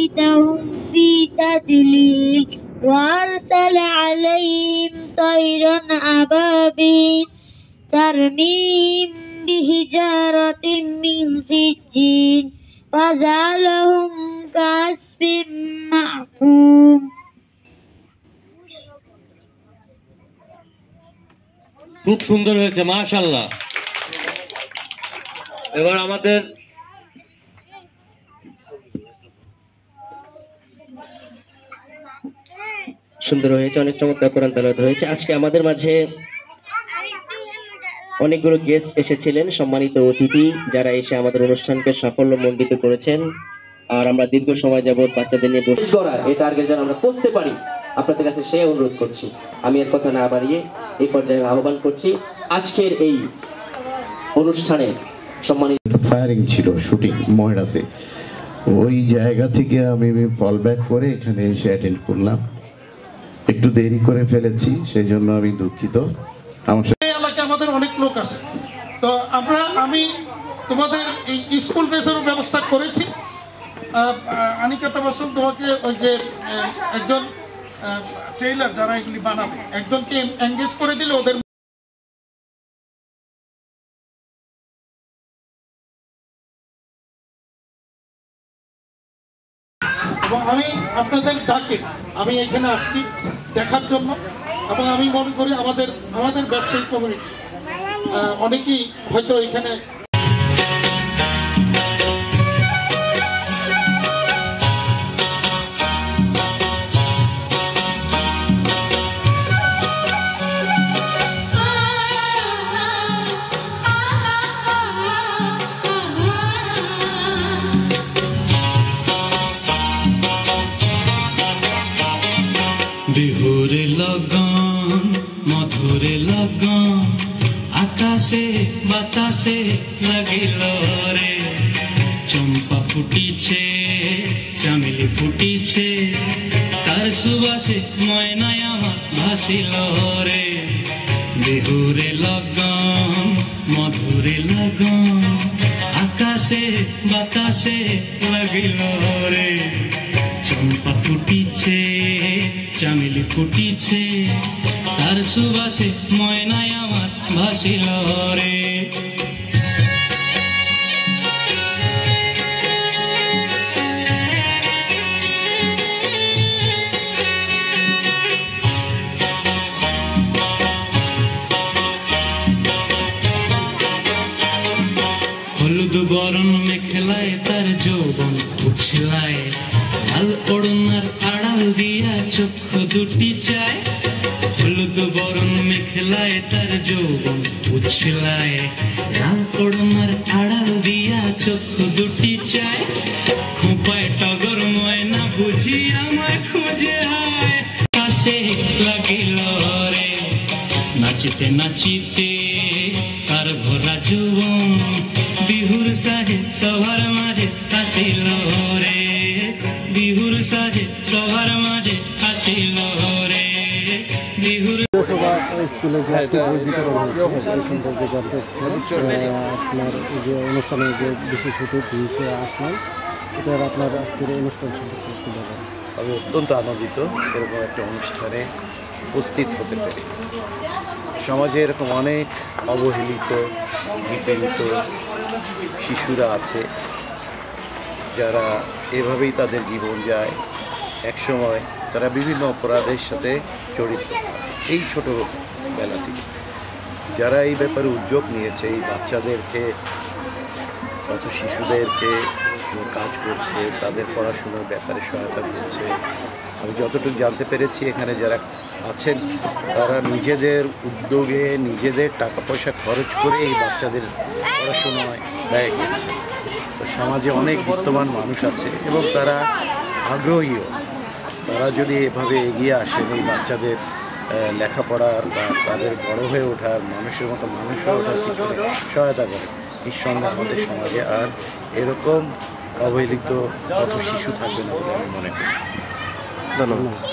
رأيتهم في تدليل وأرسل عليهم طيرا أبابيل ترميهم بحجارة من سجيل فجعلهم كعصف مأكول। খুব সুন্দর হয়েছে, মাশাআল্লাহ। এবার আমাদের সুন্দর হয়েছে, অনেক চমৎকার কোরআন তেলাওয়াত হয়েছে। আজকে আমাদের মাঝে অনেকগুলো গেস্ট এসেছিলেন, সম্মানিত অতিথি যারা এসে আমাদের অনুষ্ঠানকে সাফল্যমণ্ডিত করেছেন। আর আমরা দীর্ঘ সময় যাবত বাচ্চাদের নিয়ে বসে করা এই টার্গেট যেন আমরা করতে পারি, আপনাদের কাছে সে অনুরোধ করছি। আমি এর কথা না বাড়িয়ে এই পর্যায়ে আহ্বান করছি আজকের এই অনুষ্ঠানে সম্মানিত ফায়ারিং ছিল শুটিং ময়রাতে, ওই জায়গা থেকে আমি ফল ব্যাক করে এখানে এসে অ্যাটেন্ড করলাম। একটু দেরি করে ফেলেছি, সেই জন্য আমি দুঃখিত। এলাকায় আমাদের অনেক লোক আছে, তো আমি তোমাদের এই স্কুল ড্রেসেরও ব্যবস্থা করেছি। আনিকাতা বসুন তোমাকে ওই যে একজন ট্রেইলার যারা এগুলি বানাবে একজনকে এনগেজ করে দিলে ওদের এবং আমি আপনাদের যাকে আমি এখানে আসছি দেখার জন্য, এবং আমি মনে করি আমাদের ব্যবসায়িক কমিউনিটি অনেকেই হয়তো এখানে বিহুরে লগন মধুরে লগন আকাশে বাতাসে লাগিল রে, চম্পা ফুটিছে চামেলি ফুটিছে তার সুবাসে ময়নায় আমার ভাসিল রে। বিহুরে লগন মধুরে লগন আকাশে বাতাসে লাগিল রে, চম্পা ফুটিছে চামেলি ফুটিছে তার সুবাসে ময়নায় আমার ভাসিল রে। হলুদ বরণ মেখলায় তার যৌবন উছলায়, লাল ওড়নার আড়াল দিয়া চক্ষু দুটি চায়। হলুদ বরণ মেখলায় তার যৌবন উছলায়, লাল ওড়নার আড়াল দিয়া চক্ষু দুটি চায়। খোঁপায় টগর ময়না বুঝি আমায় খুঁজে আয়, কাছে লাগিল রে নাচিতে নাচিতে তার ভরা যৌবন বিহুর সাজে সবার মাঝে আসিল রে। বিহুর সাজে সবার মাঝে আসিল রে। বিহুর স্কুলে যে বিতরণ হচ্ছে এই সম্পর্কে জানতে আপনার যে অনুষ্ঠানে যে বিশেষ অতিথি হিসেবে আসলাম, এটার আপনার আজকের অনুষ্ঠান সম্পর্কে একটু বলেন। আমি অত্যন্ত আনন্দিত এরকম একটা অনুষ্ঠানে উপস্থিত হতে পেরে। সমাজে এরকম অনেক অবহেলিত নিপীড়িত শিশুরা আছে যারা এভাবেই তাদের জীবন যায়। একসময় তারা বিভিন্ন অপরাধের সাথে জড়িত এই ছোটোবেলা থেকে। যারা এই ব্যাপারে উদ্যোগ নিয়েছে, এই বাচ্চাদেরকে কত শিশুদেরকে কাজ করছে, তাদের পড়াশোনার ব্যাপারে সহায়তা করছে। আমি যতটুকু জানতে পেরেছি এখানে যারা আছেন তারা নিজেদের উদ্যোগে নিজেদের টাকা পয়সা খরচ করে এই বাচ্চাদের পড়াশোনায় ব্যয় করছে। তো সমাজে অনেক বিত্তবান মানুষ আছে এবং তারা আগ্রহীও। তারা যদি এভাবে এগিয়ে আসেন এই বাচ্চাদের লেখাপড়ার বা তাদের বড় হয়ে ওঠার মানুষের মতো মানুষ হয়ে ওঠার পিছনে সহায়তা করে, নিঃসন্দেহে আমাদের সমাজে আর এরকম অবহেলিত কত শিশু থাকবে না বলে আমি মনে করি। ধন্যবাদ।